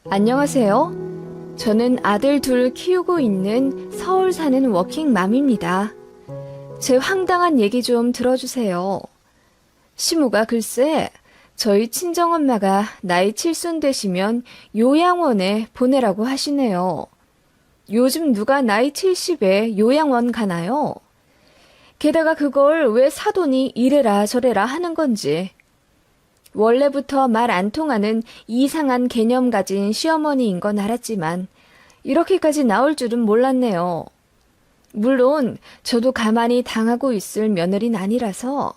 안녕하세요. 저는 아들 둘 키우고 있는 서울 사는 워킹맘입니다. 제 황당한 얘기 좀 들어주세요. 시무가 글쎄 저희 친정엄마가 나이 7순 되시면 요양원에 보내라고 하시네요. 요즘 누가 나이 70에 요양원 가나요? 게다가 그걸 왜 사돈이 이래라 저래라 하는 건지. 원래부터 말 안 통하는 이상한 개념 가진 시어머니인 건 알았지만 이렇게까지 나올 줄은 몰랐네요. 물론 저도 가만히 당하고 있을 며느리는 아니라서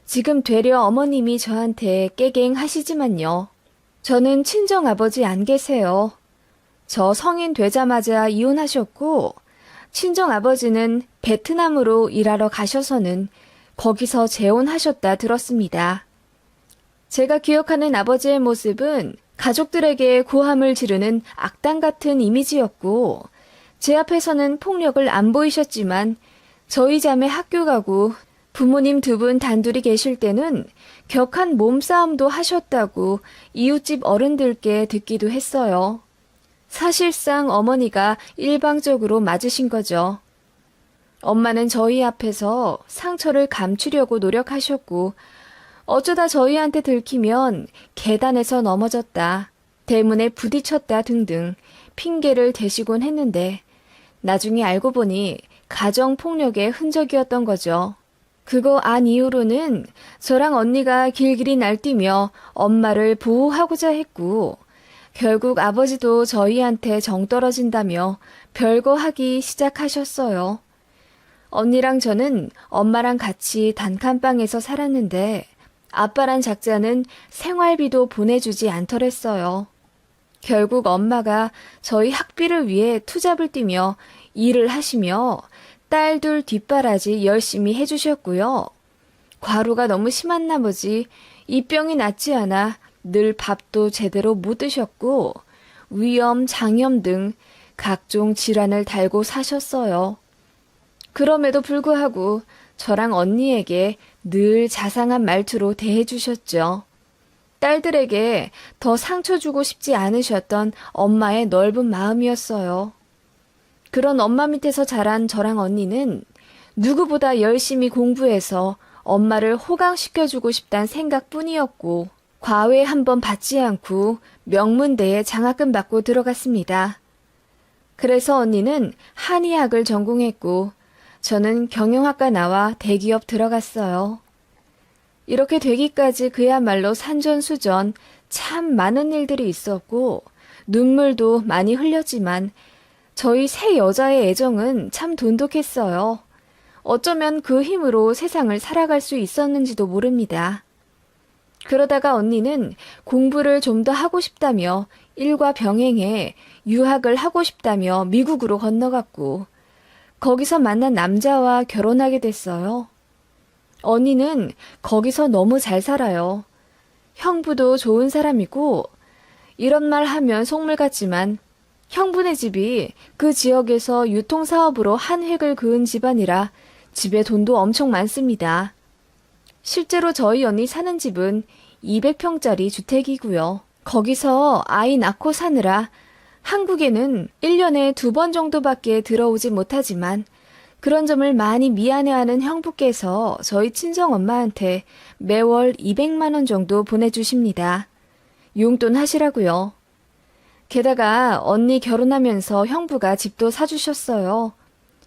지금 되려 어머님이 저한테 깨갱하시지만요. 저는 친정아버지 안 계세요. 저 성인 되자마자 이혼하셨고 친정아버지는 베트남으로 일하러 가셔서는 거기서 재혼하셨다 들었습니다. 제가 기억하는 아버지의 모습은 가족들에게 고함을 지르는 악당 같은 이미지였고 제 앞에서는 폭력을 안 보이셨지만 저희 자매 학교 가고 부모님 두 분 단둘이 계실 때는 격한 몸싸움도 하셨다고 이웃집 어른들께 듣기도 했어요. 사실상 어머니가 일방적으로 맞으신 거죠. 엄마는 저희 앞에서 상처를 감추려고 노력하셨고 어쩌다 저희한테 들키면 계단에서 넘어졌다, 대문에 부딪혔다 등등 핑계를 대시곤 했는데 나중에 알고 보니 가정폭력의 흔적이었던 거죠. 그거 안 이후로는 저랑 언니가 길길이 날뛰며 엄마를 보호하고자 했고 결국 아버지도 저희한테 정 떨어진다며 별거 하기 시작하셨어요. 언니랑 저는 엄마랑 같이 단칸방에서 살았는데 아빠란 작자는 생활비도 보내주지 않더랬어요. 결국 엄마가 저희 학비를 위해 투잡을 뛰며 일을 하시며 딸 둘 뒷바라지 열심히 해주셨고요. 과로가 너무 심한 나머지 입병이 낫지 않아 늘 밥도 제대로 못 드셨고 위염, 장염 등 각종 질환을 달고 사셨어요. 그럼에도 불구하고 저랑 언니에게 늘 자상한 말투로 대해주셨죠. 딸들에게 더 상처 주고 싶지 않으셨던 엄마의 넓은 마음이었어요. 그런 엄마 밑에서 자란 저랑 언니는 누구보다 열심히 공부해서 엄마를 호강시켜주고 싶다는 생각뿐이었고 과외 한번 받지 않고 명문대에 장학금 받고 들어갔습니다. 그래서 언니는 한의학을 전공했고 저는 경영학과 나와 대기업 들어갔어요. 이렇게 되기까지 그야말로 산전수전 참 많은 일들이 있었고 눈물도 많이 흘렸지만 저희 세 여자의 애정은 참 돈독했어요. 어쩌면 그 힘으로 세상을 살아갈 수 있었는지도 모릅니다. 그러다가 언니는 공부를 좀 더 하고 싶다며 일과 병행해 유학을 하고 싶다며 미국으로 건너갔고 거기서 만난 남자와 결혼하게 됐어요. 언니는 거기서 너무 잘 살아요. 형부도 좋은 사람이고 이런 말 하면 속물 같지만 형부네 집이 그 지역에서 유통사업으로 한 획을 그은 집안이라 집에 돈도 엄청 많습니다. 실제로 저희 언니 사는 집은 200평짜리 주택이고요. 거기서 아이 낳고 사느라 한국에는 1년에 2번 정도밖에 들어오지 못하지만 그런 점을 많이 미안해하는 형부께서 저희 친정엄마한테 매월 200만 원 정도 보내주십니다. 용돈 하시라고요. 게다가 언니 결혼하면서 형부가 집도 사주셨어요.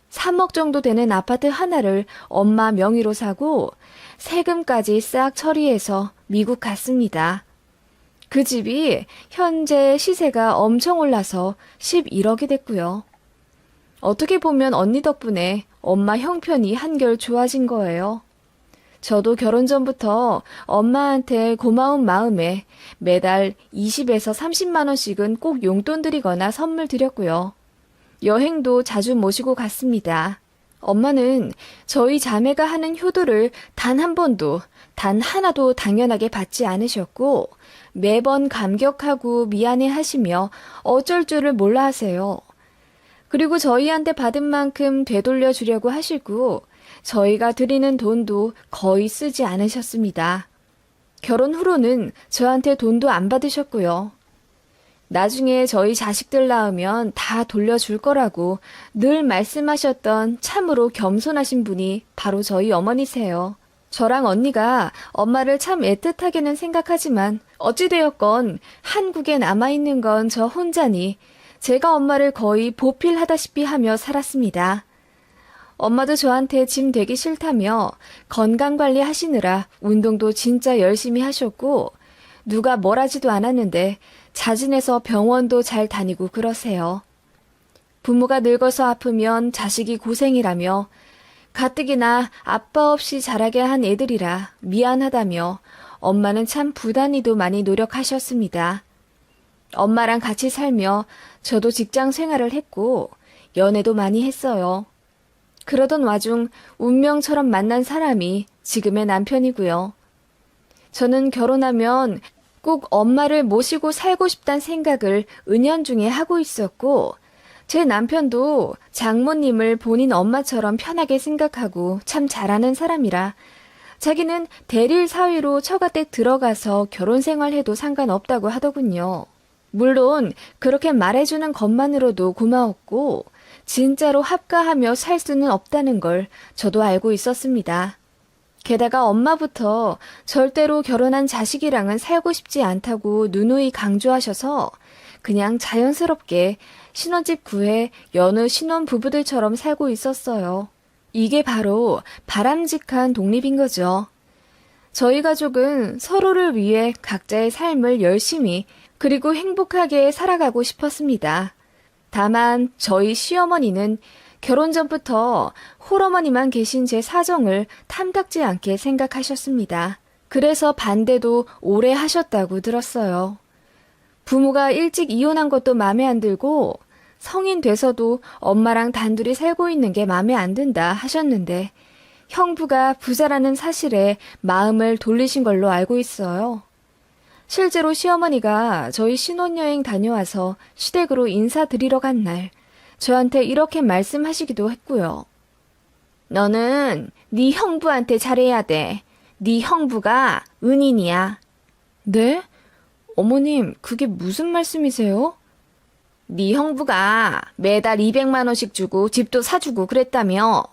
3억 정도 되는 아파트 하나를 엄마 명의로 사고 세금까지 싹 처리해서 미국 갔습니다. 그 집이 현재 시세가 엄청 올라서 11억이 됐고요. 어떻게 보면 언니 덕분에 엄마 형편이 한결 좋아진 거예요. 저도 결혼 전부터 엄마한테 고마운 마음에 매달 20에서 30만 원씩은 꼭 용돈 드리거나 선물 드렸고요. 여행도 자주 모시고 갔습니다. 엄마는 저희 자매가 하는 효도를 단 한 번도, 단 하나도 당연하게 받지 않으셨고 매번 감격하고 미안해 하시며 어쩔 줄을 몰라 하세요. 그리고 저희한테 받은 만큼 되돌려 주려고 하시고 저희가 드리는 돈도 거의 쓰지 않으셨습니다. 결혼 후로는 저한테 돈도 안 받으셨고요. 나중에 저희 자식들 낳으면 다 돌려줄 거라고 늘 말씀하셨던 참으로 겸손하신 분이 바로 저희 어머니세요. 저랑 언니가 엄마를 참 애틋하게는 생각하지만 어찌되었건 한국에 남아있는 건 저 혼자니 제가 엄마를 거의 보필하다시피 하며 살았습니다. 엄마도 저한테 짐 되기 싫다며 건강관리 하시느라 운동도 진짜 열심히 하셨고 누가 뭘 하지도 않았는데 자진해서 병원도 잘 다니고 그러세요. 부모가 늙어서 아프면 자식이 고생이라며 가뜩이나 아빠 없이 자라게 한 애들이라 미안하다며 엄마는 참 부단히도 많이 노력하셨습니다. 엄마랑 같이 살며 저도 직장 생활을 했고 연애도 많이 했어요. 그러던 와중 운명처럼 만난 사람이 지금의 남편이고요. 저는 결혼하면 꼭 엄마를 모시고 살고 싶다는 생각을 은연중에 하고 있었고 제 남편도 장모님을 본인 엄마처럼 편하게 생각하고 참 잘하는 사람이라 자기는 대릴 사위로 처가댁 들어가서 결혼 생활해도 상관없다고 하더군요. 물론 그렇게 말해주는 것만으로도 고마웠고 진짜로 합가하며 살 수는 없다는 걸 저도 알고 있었습니다. 게다가 엄마부터 절대로 결혼한 자식이랑은 살고 싶지 않다고 누누이 강조하셔서 그냥 자연스럽게 신혼집 구해 여느 신혼부부들처럼 살고 있었어요. 이게 바로 바람직한 독립인 거죠. 저희 가족은 서로를 위해 각자의 삶을 열심히 그리고 행복하게 살아가고 싶었습니다. 다만 저희 시어머니는 결혼 전부터 홀어머니만 계신 제 사정을 탐탁지 않게 생각하셨습니다. 그래서 반대도 오래 하셨다고 들었어요. 부모가 일찍 이혼한 것도 마음에 안 들고 성인 돼서도 엄마랑 단둘이 살고 있는 게 마음에 안 든다 하셨는데 형부가 부자라는 사실에 마음을 돌리신 걸로 알고 있어요. 실제로 시어머니가 저희 신혼여행 다녀와서 시댁으로 인사드리러 간 날 저한테 이렇게 말씀하시기도 했고요. 너는 네 형부한테 잘해야 돼. 네 형부가 은인이야. 네? 어머님, 그게 무슨 말씀이세요? 네 형부가 매달 200만 원씩 주고 집도 사주고 그랬다며.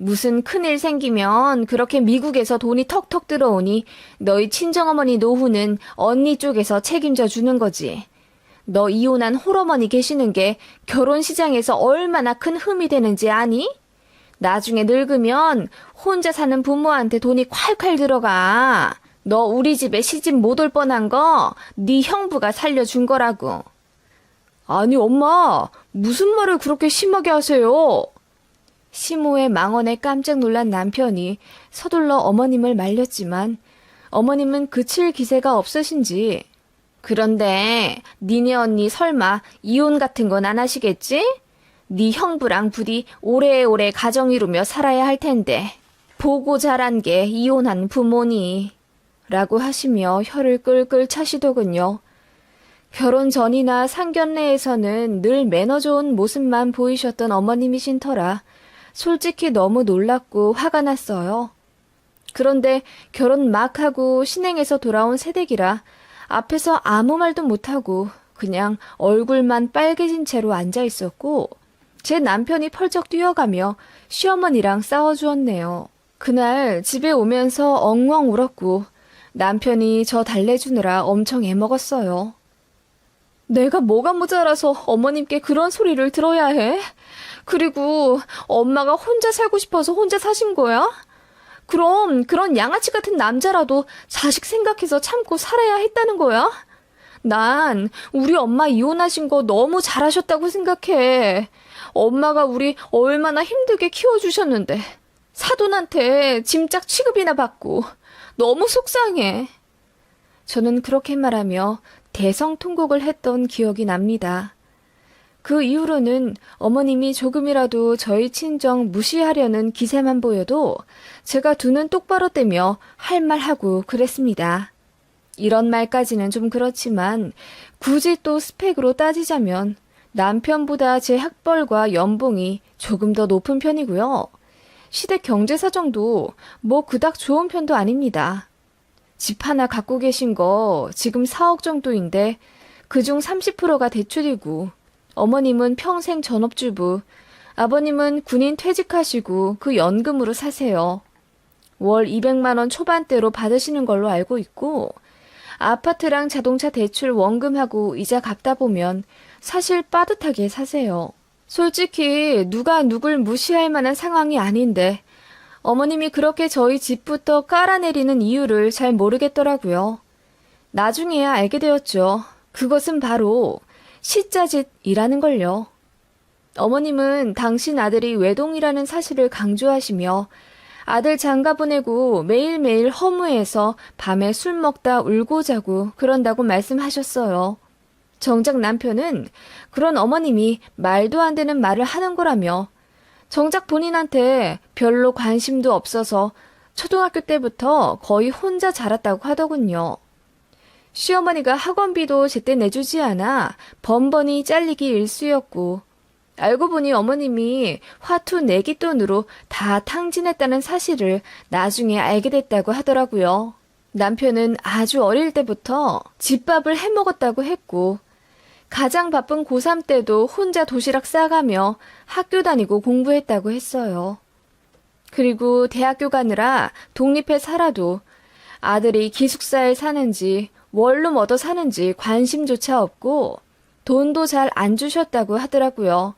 무슨 큰일 생기면 그렇게 미국에서 돈이 턱턱 들어오니 너희 친정어머니 노후는 언니 쪽에서 책임져 주는 거지. 너 이혼한 홀어머니 계시는 게 결혼시장에서 얼마나 큰 흠이 되는지 아니? 나중에 늙으면 혼자 사는 부모한테 돈이 콸콸 들어가. 너 우리 집에 시집 못 올 뻔한 거 네 형부가 살려준 거라고. 아니 엄마, 무슨 말을 그렇게 심하게 하세요? 시모의 망언에 깜짝 놀란 남편이 서둘러 어머님을 말렸지만 어머님은 그칠 기세가 없으신지 그런데 니네 언니 설마 이혼 같은 건 안 하시겠지? 네 형부랑 부디 오래오래 가정 이루며 살아야 할 텐데 보고 자란 게 이혼한 부모니 라고 하시며 혀를 끌끌 차시더군요. 결혼 전이나 상견례에서는 늘 매너 좋은 모습만 보이셨던 어머님이신 터라 솔직히 너무 놀랐고 화가 났어요. 그런데 결혼 막 하고 신행해서 돌아온 새댁이라 앞에서 아무 말도 못하고 그냥 얼굴만 빨개진 채로 앉아 있었고 제 남편이 펄쩍 뛰어가며 시어머니랑 싸워주었네요. 그날 집에 오면서 엉엉 울었고 남편이 저 달래주느라 엄청 애먹었어요. 내가 뭐가 모자라서 어머님께 그런 소리를 들어야 해? 그리고 엄마가 혼자 살고 싶어서 혼자 사신 거야? 그럼 그런 양아치 같은 남자라도 자식 생각해서 참고 살아야 했다는 거야? 난 우리 엄마 이혼하신 거 너무 잘하셨다고 생각해. 엄마가 우리 얼마나 힘들게 키워주셨는데 사돈한테 짐짝 취급이나 받고 너무 속상해. 저는 그렇게 말하며 대성통곡을 했던 기억이 납니다. 그 이후로는 어머님이 조금이라도 저희 친정 무시하려는 기세만 보여도 제가 두 눈 똑바로 떼며 할 말하고 그랬습니다. 이런 말까지는 좀 그렇지만 굳이 또 스펙으로 따지자면 남편보다 제 학벌과 연봉이 조금 더 높은 편이고요. 시댁 경제 사정도 뭐 그닥 좋은 편도 아닙니다. 집 하나 갖고 계신 거 지금 4억 정도인데 그중 30%가 대출이고, 어머님은 평생 전업주부, 아버님은 군인 퇴직하시고 그 연금으로 사세요. 월 200만 원 초반대로 받으시는 걸로 알고 있고, 아파트랑 자동차 대출 원금하고 이자 갚다 보면 사실 빠듯하게 사세요. 솔직히 누가 누굴 무시할 만한 상황이 아닌데 어머님이 그렇게 저희 집부터 깔아내리는 이유를 잘 모르겠더라고요. 나중에야 알게 되었죠. 그것은 바로 시자짓이라는 걸요. 어머님은 당신 아들이 외동이라는 사실을 강조하시며 아들 장가 보내고 매일매일 허무해서 밤에 술 먹다 울고 자고 그런다고 말씀하셨어요. 정작 남편은 그런 어머님이 말도 안 되는 말을 하는 거라며 정작 본인한테 별로 관심도 없어서 초등학교 때부터 거의 혼자 자랐다고 하더군요. 시어머니가 학원비도 제때 내주지 않아 번번이 잘리기 일쑤였고 알고 보니 어머님이 화투 내기 돈으로 다 탕진했다는 사실을 나중에 알게 됐다고 하더라고요. 남편은 아주 어릴 때부터 집밥을 해먹었다고 했고 가장 바쁜 고3 때도 혼자 도시락 싸가며 학교 다니고 공부했다고 했어요. 그리고 대학교 가느라 독립해 살아도 아들이 기숙사에 사는지 원룸 얻어 사는지 관심조차 없고 돈도 잘 안 주셨다고 하더라고요.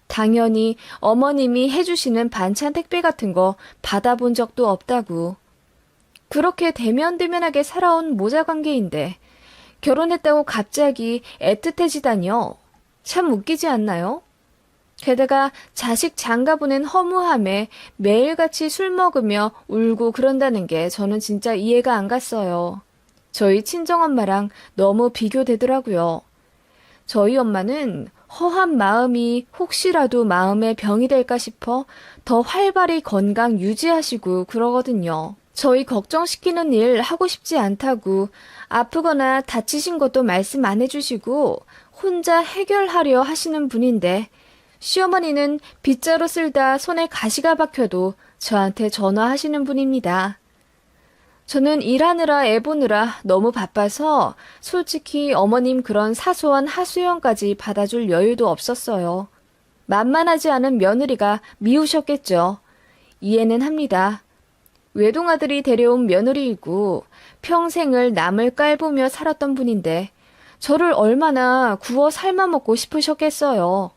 당연히 어머님이 해주시는 반찬 택배 같은 거 받아본 적도 없다고. 그렇게 대면대면하게 살아온 모자 관계인데 결혼했다고 갑자기 애틋해지다니요. 참 웃기지 않나요? 게다가 자식 장가 보낸 허무함에 매일같이 술 먹으며 울고 그런다는 게 저는 진짜 이해가 안 갔어요. 저희 친정엄마랑 너무 비교되더라고요. 저희 엄마는 허한 마음이 혹시라도 마음에 병이 될까 싶어 더 활발히 건강 유지하시고 그러거든요. 저희 걱정시키는 일 하고 싶지 않다고 아프거나 다치신 것도 말씀 안 해주시고 혼자 해결하려 하시는 분인데 시어머니는 빗자루 쓸다 손에 가시가 박혀도 저한테 전화하시는 분입니다. 저는 일하느라 애 보느라 너무 바빠서 솔직히 어머님 그런 사소한 하소연까지 받아줄 여유도 없었어요. 만만하지 않은 며느리가 미우셨겠죠. 이해는 합니다. 외동아들이 데려온 며느리이고 평생을 남을 깔보며 살았던 분인데 저를 얼마나 구워 삶아먹고 싶으셨겠어요.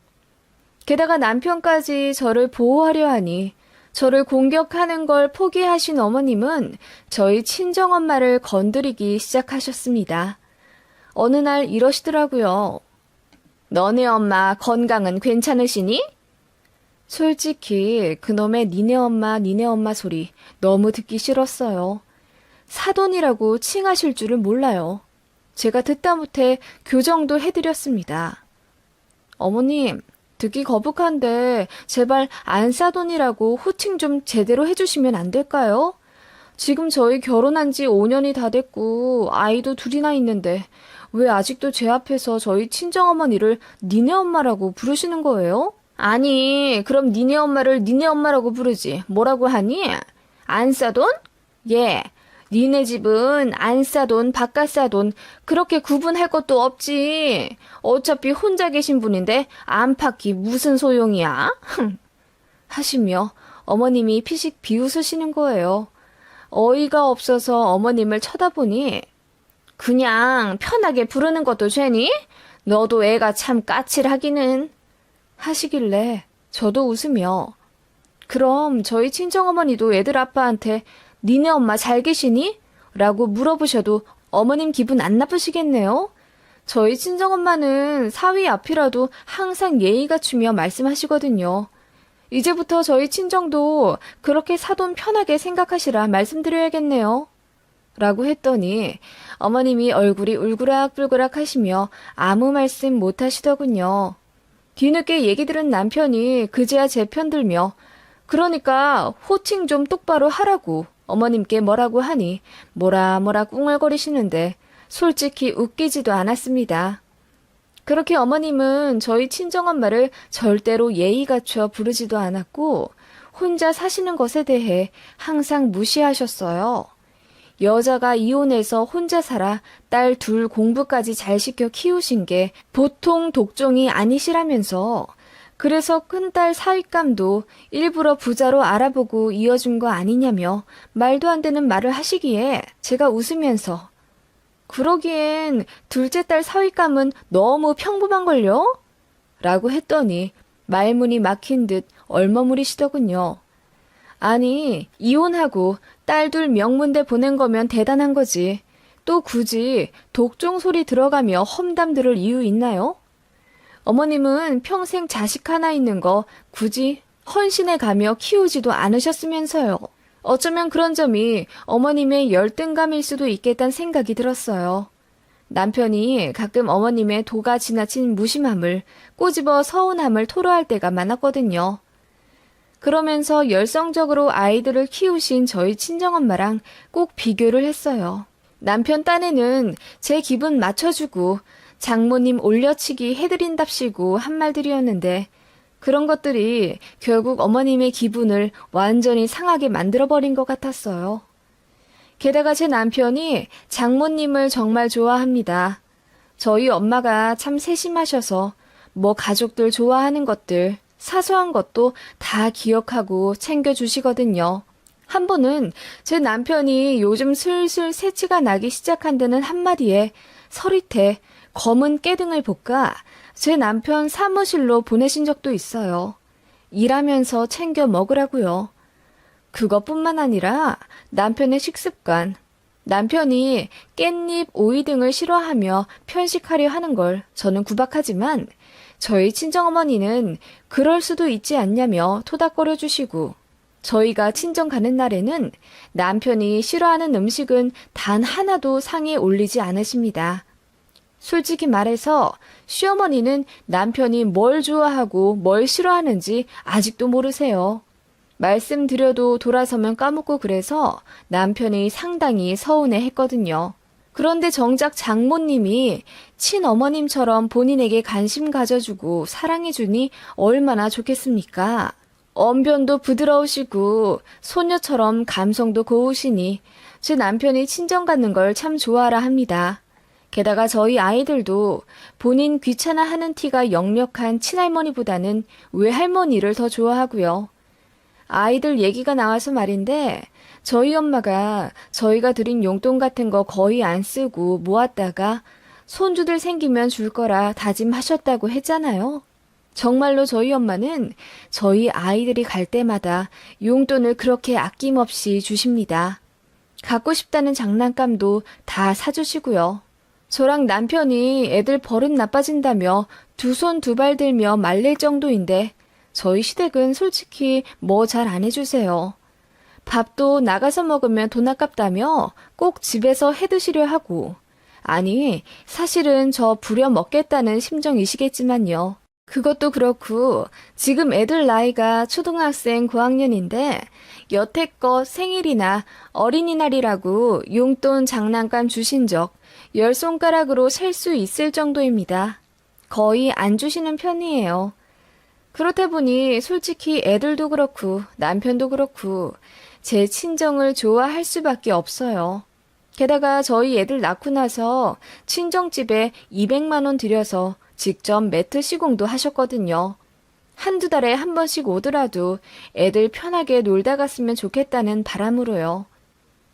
게다가 남편까지 저를 보호하려 하니 저를 공격하는 걸 포기하신 어머님은 저희 친정엄마를 건드리기 시작하셨습니다. 어느 날 이러시더라고요. 너네 엄마 건강은 괜찮으시니? 솔직히 그놈의 니네 엄마 소리 너무 듣기 싫었어요. 사돈이라고 칭하실 줄을 몰라요. 제가 듣다 못해 교정도 해드렸습니다. 어머님, 듣기 거북한데 제발 안사돈이라고 호칭 좀 제대로 해주시면 안 될까요? 지금 저희 결혼한 지 5년이 다 됐고 아이도 둘이나 있는데 왜 아직도 제 앞에서 저희 친정어머니를 니네 엄마라고 부르시는 거예요? 아니, 그럼 니네 엄마를 니네 엄마라고 부르지. 뭐라고 하니? 안사돈? 예. 니네 집은 안사돈, 바깥사돈 그렇게 구분할 것도 없지. 어차피 혼자 계신 분인데 안팎이 무슨 소용이야? 하시며 어머님이 피식 비웃으시는 거예요. 어이가 없어서 어머님을 쳐다보니 그냥 편하게 부르는 것도 죄니? 너도 애가 참 까칠하기는 하시길래 저도 웃으며 그럼 저희 친정어머니도 애들 아빠한테 니네 엄마 잘 계시니? 라고 물어보셔도 어머님 기분 안 나쁘시겠네요? 저희 친정엄마는 사위 앞이라도 항상 예의 갖추며 말씀하시거든요. 이제부터 저희 친정도 그렇게 사돈 편하게 생각하시라 말씀드려야겠네요. 라고 했더니 어머님이 얼굴이 울그락불그락 하시며 아무 말씀 못 하시더군요. 뒤늦게 얘기 들은 남편이 그제야 제 편 들며 그러니까 호칭 좀 똑바로 하라고 어머님께 뭐라고 하니 뭐라 꿍얼거리시는데 솔직히 웃기지도 않았습니다. 그렇게 어머님은 저희 친정엄마를 절대로 예의 갖춰 부르지도 않았고 혼자 사시는 것에 대해 항상 무시하셨어요. 여자가 이혼해서 혼자 살아 딸 둘 공부까지 잘 시켜 키우신 게 보통 독종이 아니시라면서 그래서 큰딸 사윗감도 일부러 부자로 알아보고 이어준 거 아니냐며 말도 안 되는 말을 하시기에 제가 웃으면서 그러기엔 둘째 딸 사윗감은 너무 평범한걸요? 라고 했더니 말문이 막힌 듯 얼머무리시더군요. 아니, 이혼하고 딸 둘 명문대 보낸 거면 대단한 거지. 또 굳이 독종 소리 들어가며 험담 들을 이유 있나요? 어머님은 평생 자식 하나 있는 거 굳이 헌신해 가며 키우지도 않으셨으면서요. 어쩌면 그런 점이 어머님의 열등감일 수도 있겠다는 생각이 들었어요. 남편이 가끔 어머님의 도가 지나친 무심함을 꼬집어 서운함을 토로할 때가 많았거든요. 그러면서 열성적으로 아이들을 키우신 저희 친정엄마랑 꼭 비교를 했어요. 남편 딴에는 제 기분 맞춰주고 장모님 올려치기 해드린답시고 한 말들이었는데 그런 것들이 결국 어머님의 기분을 완전히 상하게 만들어버린 것 같았어요. 게다가 제 남편이 장모님을 정말 좋아합니다. 저희 엄마가 참 세심하셔서 뭐 가족들 좋아하는 것들, 사소한 것도 다 기억하고 챙겨주시거든요. 한 번은 제 남편이 요즘 슬슬 새치가 나기 시작한다는 한마디에 서릿해 검은 깨등을 볶아 제 남편 사무실로 보내신 적도 있어요. 일하면서 챙겨 먹으라고요. 그것뿐만 아니라 남편의 식습관, 남편이 깻잎, 오이 등을 싫어하며 편식하려 하는 걸 저는 구박하지만 저희 친정어머니는 그럴 수도 있지 않냐며 토닥거려 주시고 저희가 친정 가는 날에는 남편이 싫어하는 음식은 단 하나도 상에 올리지 않으십니다. 솔직히 말해서 시어머니는 남편이 뭘 좋아하고 뭘 싫어하는지 아직도 모르세요. 말씀드려도 돌아서면 까먹고 그래서 남편이 상당히 서운해 했거든요. 그런데 정작 장모님이 친어머님처럼 본인에게 관심 가져주고 사랑해주니 얼마나 좋겠습니까? 언변도 부드러우시고 소녀처럼 감성도 고우시니 제 남편이 친정 갖는 걸 참 좋아라 합니다. 게다가 저희 아이들도 본인 귀찮아하는 티가 역력한 친할머니보다는 외할머니를 더 좋아하고요. 아이들 얘기가 나와서 말인데 저희 엄마가 저희가 드린 용돈 같은 거 거의 안 쓰고 모았다가 손주들 생기면 줄 거라 다짐하셨다고 했잖아요. 정말로 저희 엄마는 저희 아이들이 갈 때마다 용돈을 그렇게 아낌없이 주십니다. 갖고 싶다는 장난감도 다 사주시고요. 저랑 남편이 애들 버릇 나빠진다며 두 손 두 발 들며 말릴 정도인데 저희 시댁은 솔직히 뭐 잘 안 해주세요. 밥도 나가서 먹으면 돈 아깝다며 꼭 집에서 해드시려 하고 아니 사실은 저 부려 먹겠다는 심정이시겠지만요. 그것도 그렇고 지금 애들 나이가 초등학생 고학년인데 여태껏 생일이나 어린이날이라고 용돈 장난감 주신 적 10손가락으로 셀 수 있을 정도입니다. 거의 안 주시는 편이에요. 그렇다 보니 솔직히 애들도 그렇고 남편도 그렇고 제 친정을 좋아할 수밖에 없어요. 게다가 저희 애들 낳고 나서 친정집에 200만 원 들여서 직접 매트 시공도 하셨거든요. 한두 달에 한 번씩 오더라도 애들 편하게 놀다 갔으면 좋겠다는 바람으로요.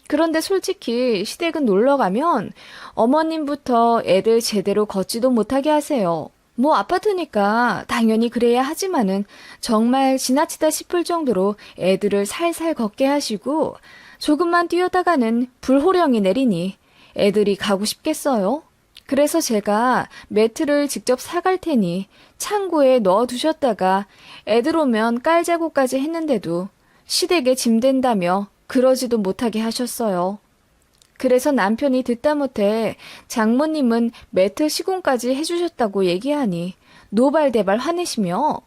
그런데 솔직히 시댁은 놀러 가면 어머님부터 애들 제대로 걷지도 못하게 하세요. 뭐 아파트니까 당연히 그래야 하지만은 정말 지나치다 싶을 정도로 애들을 살살 걷게 하시고 조금만 뛰어다가는 불호령이 내리니 애들이 가고 싶겠어요? 그래서 제가 매트를 직접 사갈 테니 창고에 넣어두셨다가 애들 오면 깔자고까지 했는데도 시댁에 짐 된다며 그러지도 못하게 하셨어요. 그래서 남편이 듣다 못해 장모님은 매트 시공까지 해주셨다고 얘기하니 노발대발 화내시며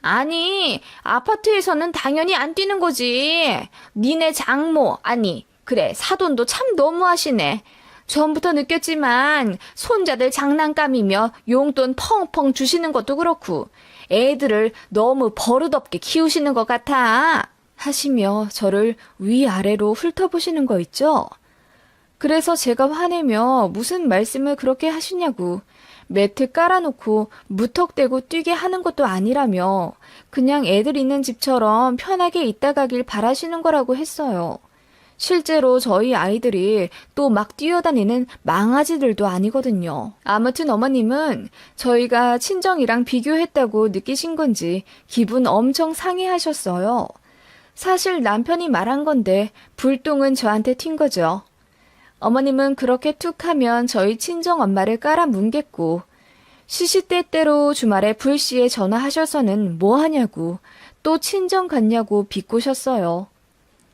아니 아파트에서는 당연히 안 뛰는 거지. 니네 장모 아니 그래 사돈도 참 너무하시네. 처음부터 느꼈지만 손자들 장난감이며 용돈 펑펑 주시는 것도 그렇고 애들을 너무 버릇없게 키우시는 것 같아 하시며 저를 위아래로 훑어보시는 거 있죠. 그래서 제가 화내며 무슨 말씀을 그렇게 하시냐고 매트 깔아놓고 무턱대고 뛰게 하는 것도 아니라며 그냥 애들 있는 집처럼 편하게 있다 가길 바라시는 거라고 했어요. 실제로 저희 아이들이 또 막 뛰어다니는 망아지들도 아니거든요. 아무튼 어머님은 저희가 친정이랑 비교했다고 느끼신 건지 기분 엄청 상해하셨어요. 사실 남편이 말한 건데 불똥은 저한테 튄 거죠. 어머님은 그렇게 툭 하면 저희 친정 엄마를 깔아뭉갰고 시시때때로 주말에 불시에 전화하셔서는 뭐 하냐고 또 친정 갔냐고 비꼬셨어요.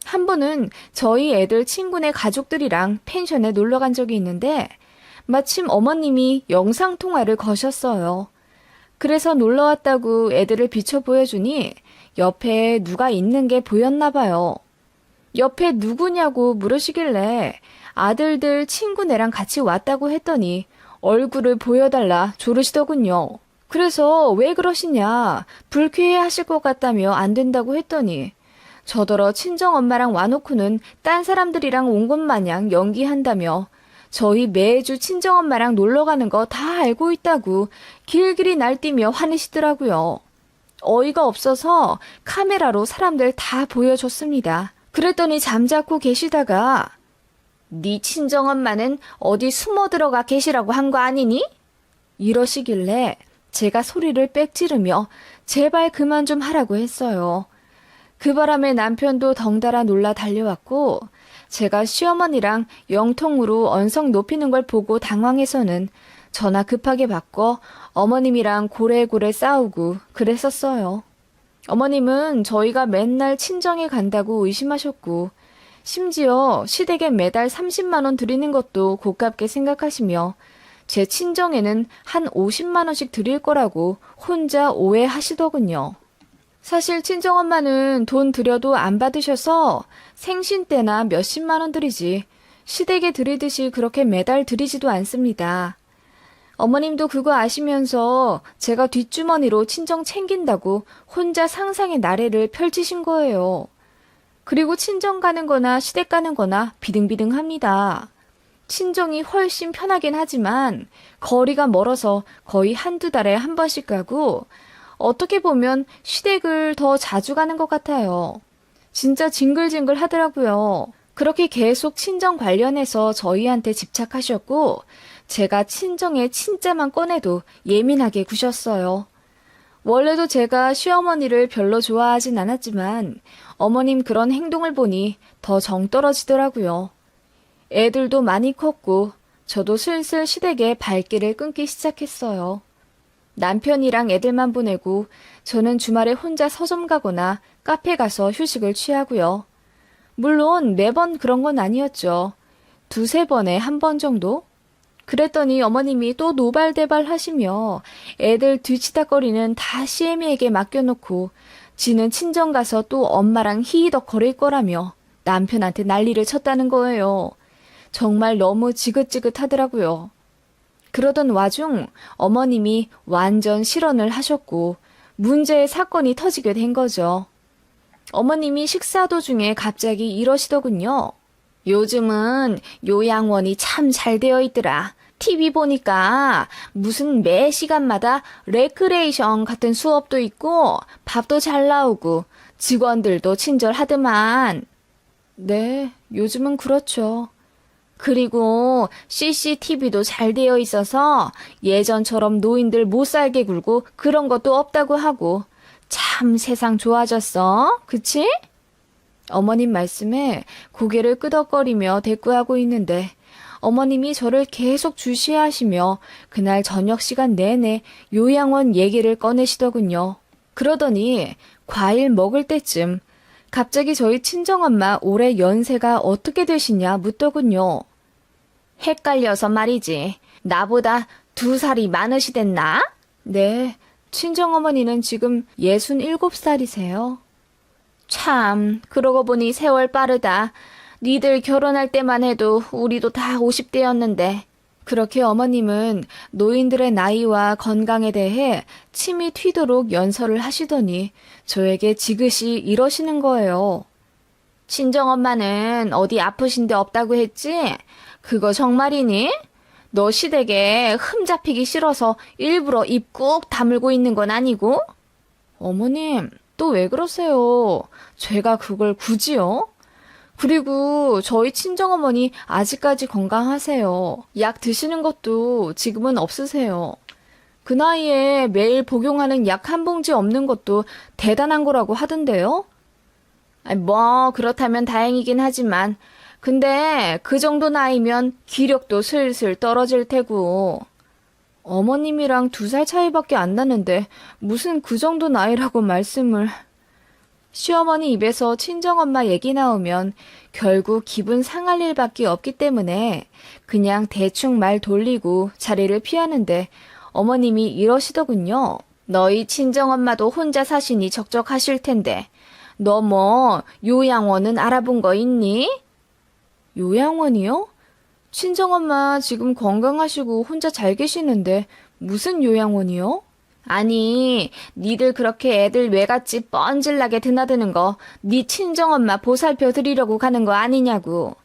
한 번은 저희 애들 친구네 가족들이랑 펜션에 놀러 간 적이 있는데 마침 어머님이 영상통화를 거셨어요. 그래서 놀러 왔다고 애들을 비춰 보여주니 옆에 누가 있는 게 보였나 봐요. 옆에 누구냐고 물으시길래 아들들 친구네랑 같이 왔다고 했더니 얼굴을 보여달라 조르시더군요. 그래서 왜 그러시냐, 불쾌해 하실 것 같다며 안 된다고 했더니 저더러 친정엄마랑 와놓고는 딴 사람들이랑 온 것 마냥 연기한다며 저희 매주 친정엄마랑 놀러 가는 거 다 알고 있다고 길길이 날뛰며 화내시더라고요. 어이가 없어서 카메라로 사람들 다 보여줬습니다. 그랬더니 잠자코 계시다가 네 친정엄마는 어디 숨어 들어가 계시라고 한 거 아니니? 이러시길래 제가 소리를 빽 지르며 제발 그만 좀 하라고 했어요. 그 바람에 남편도 덩달아 놀라 달려왔고 제가 시어머니랑 영통으로 언성 높이는 걸 보고 당황해서는 전화 급하게 바꿔 어머님이랑 고래고래 싸우고 그랬었어요. 어머님은 저희가 맨날 친정에 간다고 의심하셨고 심지어 시댁에 매달 30만 원 드리는 것도 고깝게 생각하시며 제 친정에는 한 50만 원씩 드릴 거라고 혼자 오해하시더군요. 사실 친정엄마는 돈 드려도 안 받으셔서 생신 때나 몇십만 원 드리지 시댁에 드리듯이 그렇게 매달 드리지도 않습니다. 어머님도 그거 아시면서 제가 뒷주머니로 친정 챙긴다고 혼자 상상의 나래를 펼치신 거예요. 그리고 친정 가는 거나 시댁 가는 거나 비등비등합니다. 친정이 훨씬 편하긴 하지만 거리가 멀어서 거의 한두 달에 한 번씩 가고 어떻게 보면 시댁을 더 자주 가는 것 같아요. 진짜 징글징글 하더라고요. 그렇게 계속 친정 관련해서 저희한테 집착하셨고 제가 친정에 친자만 꺼내도 예민하게 구셨어요. 원래도 제가 시어머니를 별로 좋아하진 않았지만 어머님 그런 행동을 보니 더 정 떨어지더라고요. 애들도 많이 컸고 저도 슬슬 시댁에 발길을 끊기 시작했어요. 남편이랑 애들만 보내고 저는 주말에 혼자 서점 가거나 카페 가서 휴식을 취하고요. 물론 매번 그런 건 아니었죠. 두세 번에 한 번 정도? 그랬더니 어머님이 또 노발대발 하시며 애들 뒤치다거리는 다 시애미에게 맡겨놓고 지는 친정 가서 또 엄마랑 히히덕 거릴 거라며 남편한테 난리를 쳤다는 거예요. 정말 너무 지긋지긋하더라고요. 그러던 와중 어머님이 완전 실언을 하셨고 문제의 사건이 터지게 된 거죠. 어머님이 식사 도중에 갑자기 이러시더군요. 요즘은 요양원이 참 잘 되어 있더라. TV 보니까 무슨 매 시간마다 레크레이션 같은 수업도 있고 밥도 잘 나오고 직원들도 친절하더만. 네, 요즘은 그렇죠. 그리고 CCTV도 잘 되어 있어서 예전처럼 노인들 못 살게 굴고 그런 것도 없다고 하고 참 세상 좋아졌어. 그치? 어머님 말씀에 고개를 끄덕거리며 대꾸하고 있는데 어머님이 저를 계속 주시하시며 그날 저녁 시간 내내 요양원 얘기를 꺼내시더군요. 그러더니 과일 먹을 때쯤 갑자기 저희 친정엄마 올해 연세가 어떻게 되시냐 묻더군요. 헷갈려서 말이지. 나보다 2살이 많으시댔나? 네, 친정어머니는 지금 67살이세요. 참, 그러고 보니 세월 빠르다. 니들 결혼할 때만 해도 우리도 다 50대였는데. 그렇게 어머님은 노인들의 나이와 건강에 대해 침이 튀도록 연설을 하시더니 저에게 지그시 이러시는 거예요. 친정엄마는 어디 아프신 데 없다고 했지? 그거 정말이니? 너 시댁에 흠 잡히기 싫어서 일부러 입 꾹 다물고 있는 건 아니고? 어머님, 또 왜 그러세요? 제가 그걸 굳이요? 그리고 저희 친정어머니 아직까지 건강하세요. 약 드시는 것도 지금은 없으세요. 그 나이에 매일 복용하는 약 한 봉지 없는 것도 대단한 거라고 하던데요? 뭐 그렇다면 다행이긴 하지만 근데 그 정도 나이면 기력도 슬슬 떨어질 테고. 어머님이랑 2살 차이밖에 안 나는데 무슨 그 정도 나이라고 말씀을. 시어머니 입에서 친정엄마 얘기 나오면 결국 기분 상할 일밖에 없기 때문에 그냥 대충 말 돌리고 자리를 피하는데 어머님이 이러시더군요. 너희 친정엄마도 혼자 사시니 적적하실 텐데 너 뭐 요양원은 알아본 거 있니? 요양원이요? 친정엄마 지금 건강하시고 혼자 잘 계시는데 무슨 요양원이요? 아니, 니들 그렇게 애들 외갓집 뻔질나게 드나드는 거 니 친정엄마 보살펴 드리려고 가는 거 아니냐고.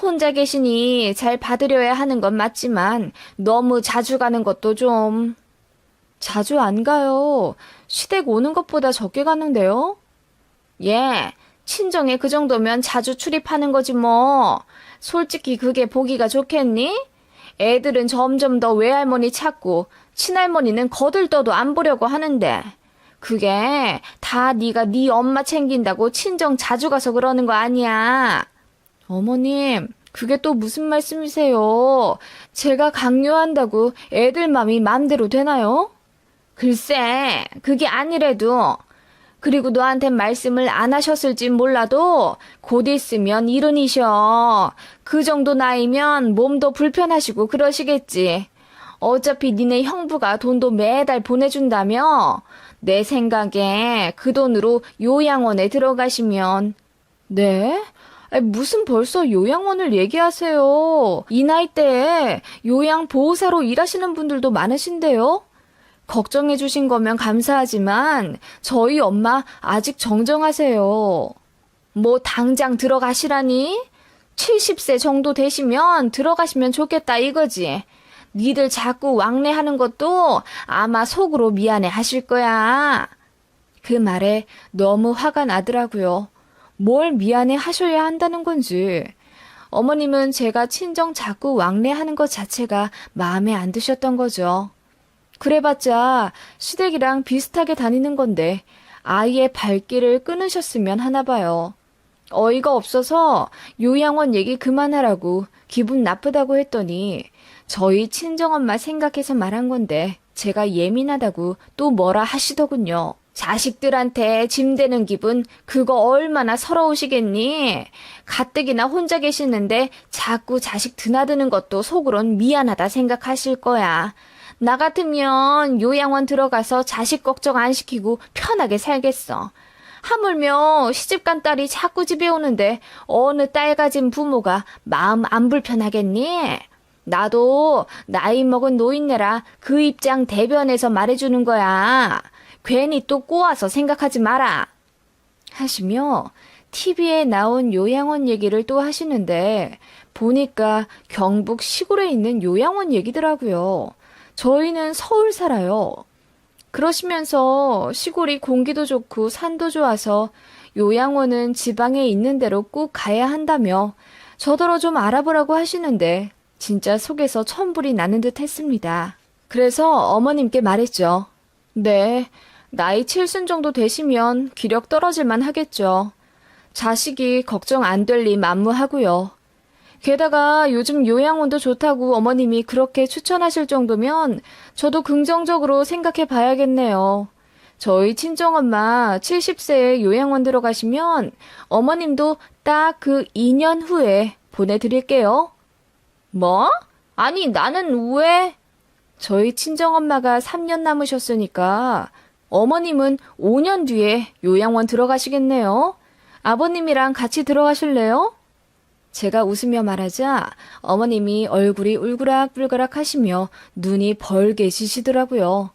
혼자 계시니 잘 봐드려야 하는 건 맞지만 너무 자주 가는 것도 좀. 자주 안 가요. 시댁 오는 것보다 적게 가는데요? 예, 친정에 그 정도면 자주 출입하는 거지 뭐. 솔직히 그게 보기가 좋겠니? 애들은 점점 더 외할머니 찾고 친할머니는 거들떠도 안 보려고 하는데 그게 다 네가 네 엄마 챙긴다고 친정 자주 가서 그러는 거 아니야. 어머님, 그게 또 무슨 말씀이세요? 제가 강요한다고 애들 맘이 맘대로 되나요? 글쎄, 그게 아니래도. 그리고 너한텐 말씀을 안 하셨을진 몰라도 곧 있으면 이른이셔. 그 정도 나이면 몸도 불편하시고 그러시겠지. 어차피 니네 형부가 돈도 매달 보내준다며. 내 생각에 그 돈으로 요양원에 들어가시면. 네? 무슨 벌써 요양원을 얘기하세요. 이 나이대에 요양보호사로 일하시는 분들도 많으신데요. 걱정해 주신 거면 감사하지만 저희 엄마 아직 정정하세요. 뭐 당장 들어가시라니? 70세 정도 되시면 들어가시면 좋겠다 이거지. 니들 자꾸 왕래하는 것도 아마 속으로 미안해 하실 거야. 그 말에 너무 화가 나더라고요. 뭘 미안해 하셔야 한다는 건지. 어머님은 제가 친정 자꾸 왕래하는 것 자체가 마음에 안 드셨던 거죠. 그래봤자 시댁이랑 비슷하게 다니는 건데 아이의 발길을 끊으셨으면 하나 봐요. 어이가 없어서 요양원 얘기 그만하라고 기분 나쁘다고 했더니 저희 친정엄마 생각해서 말한 건데 제가 예민하다고 또 뭐라 하시더군요. 자식들한테 짐되는 기분 그거 얼마나 서러우시겠니? 가뜩이나 혼자 계시는데 자꾸 자식 드나드는 것도 속으론 미안하다 생각하실 거야. 나 같으면 요양원 들어가서 자식 걱정 안 시키고 편하게 살겠어. 하물며 시집간 딸이 자꾸 집에 오는데 어느 딸 가진 부모가 마음 안 불편하겠니? 나도 나이 먹은 노인네라 그 입장 대변해서 말해주는 거야. 괜히 또 꼬아서 생각하지 마라. 하시며 TV에 나온 요양원 얘기를 또 하시는데 보니까 경북 시골에 있는 요양원 얘기더라고요. 저희는 서울 살아요. 그러시면서 시골이 공기도 좋고 산도 좋아서 요양원은 지방에 있는 대로 꼭 가야 한다며 저더러 좀 알아보라고 하시는데 진짜 속에서 천불이 나는 듯 했습니다. 그래서 어머님께 말했죠. 네, 나이 7순 정도 되시면 기력 떨어질만 하겠죠. 자식이 걱정 안 될 리 만무하고요. 게다가 요즘 요양원도 좋다고 어머님이 그렇게 추천하실 정도면 저도 긍정적으로 생각해 봐야겠네요. 저희 친정엄마 70세에 요양원 들어가시면 어머님도 딱 그 2년 후에 보내드릴게요. 뭐? 아니 나는 왜? 저희 친정엄마가 3년 남으셨으니까 어머님은 5년 뒤에 요양원 들어가시겠네요. 아버님이랑 같이 들어가실래요? 제가 웃으며 말하자 어머님이 얼굴이 울그락불그락 하시며 눈이 벌게지시더라고요.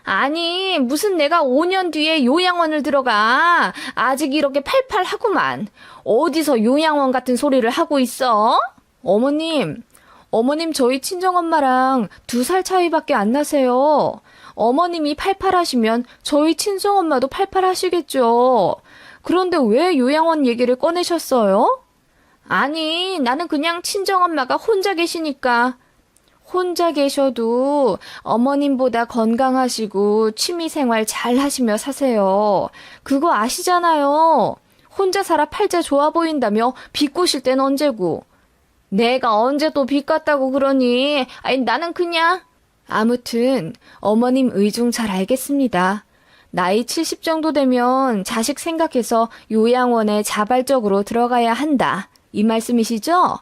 아니 무슨 내가 5년 뒤에 요양원을 들어가. 아직 이렇게 팔팔하구만. 어디서 요양원 같은 소리를 하고 있어? 어머님 저희 친정엄마랑 2살 차이밖에 안 나세요. 어머님이 팔팔하시면 저희 친정엄마도 팔팔하시겠죠. 그런데 왜 요양원 얘기를 꺼내셨어요? 아니, 나는 그냥 친정엄마가 혼자 계시니까. 혼자 계셔도 어머님보다 건강하시고 취미생활 잘 하시며 사세요. 그거 아시잖아요. 혼자 살아 팔자 좋아 보인다며 비꼬실 땐 언제고. 내가 언제 또 비꼬았다고 그러니? 아니, 나는 그냥. 아무튼 어머님 의중 잘 알겠습니다. 나이 70 정도 되면 자식 생각해서 요양원에 자발적으로 들어가야 한다. 이 말씀이시죠?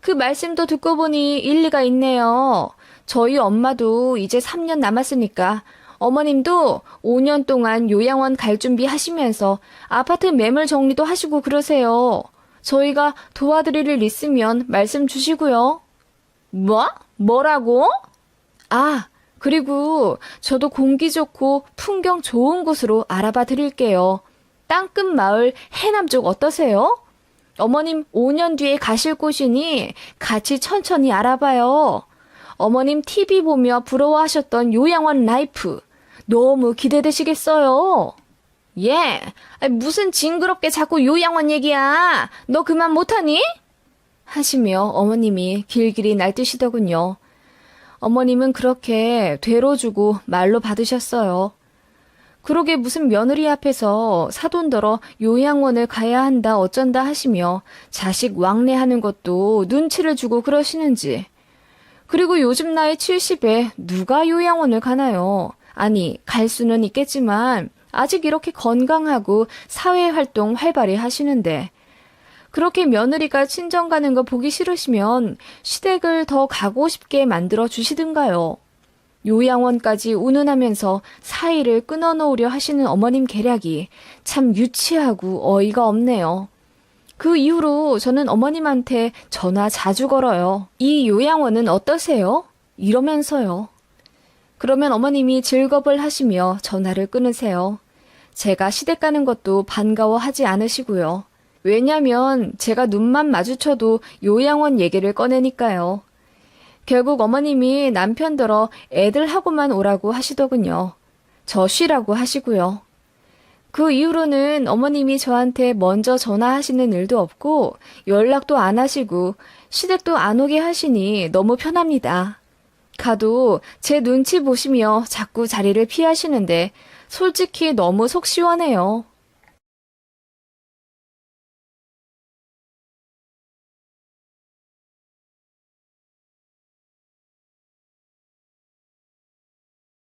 그 말씀도 듣고 보니 일리가 있네요. 저희 엄마도 이제 3년 남았으니까 어머님도 5년 동안 요양원 갈 준비 하시면서 아파트 매물 정리도 하시고 그러세요. 저희가 도와드릴 일 있으면 말씀 주시고요. 뭐라고? 아, 그리고 저도 공기 좋고 풍경 좋은 곳으로 알아봐 드릴게요. 땅끝 마을 해남 쪽 어떠세요? 어머님 5년 뒤에 가실 곳이니 같이 천천히 알아봐요. 어머님 TV 보며 부러워하셨던 요양원 라이프 너무 기대되시겠어요? 예, 무슨 징그럽게 자꾸 요양원 얘기야. 너 그만 못하니? 하시며 어머님이 길길이 날뛰시더군요. 어머님은 그렇게 되로 주고 말로 받으셨어요. 그러게 무슨 며느리 앞에서 사돈더러 요양원을 가야 한다 어쩐다 하시며 자식 왕래하는 것도 눈치를 주고 그러시는지. 그리고 요즘 나이 70에 누가 요양원을 가나요? 아니, 갈 수는 있겠지만 아직 이렇게 건강하고 사회활동 활발히 하시는데 그렇게 며느리가 친정 가는 거 보기 싫으시면 시댁을 더 가고 싶게 만들어 주시든가요. 요양원까지 운운하면서 사이를 끊어놓으려 하시는 어머님 계략이 참 유치하고 어이가 없네요. 그 이후로 저는 어머님한테 전화 자주 걸어요. 이 요양원은 어떠세요? 이러면서요. 그러면 어머님이 즐겁을 하시며 전화를 끊으세요. 제가 시댁 가는 것도 반가워하지 않으시고요. 왜냐면 제가 눈만 마주쳐도 요양원 얘기를 꺼내니까요. 결국 어머님이 남편더러 애들하고만 오라고 하시더군요. 저 쉬라고 하시고요. 그 이후로는 어머님이 저한테 먼저 전화하시는 일도 없고 연락도 안 하시고 시댁도 안 오게 하시니 너무 편합니다. 가도 제 눈치 보시며 자꾸 자리를 피하시는데 솔직히 너무 속 시원해요.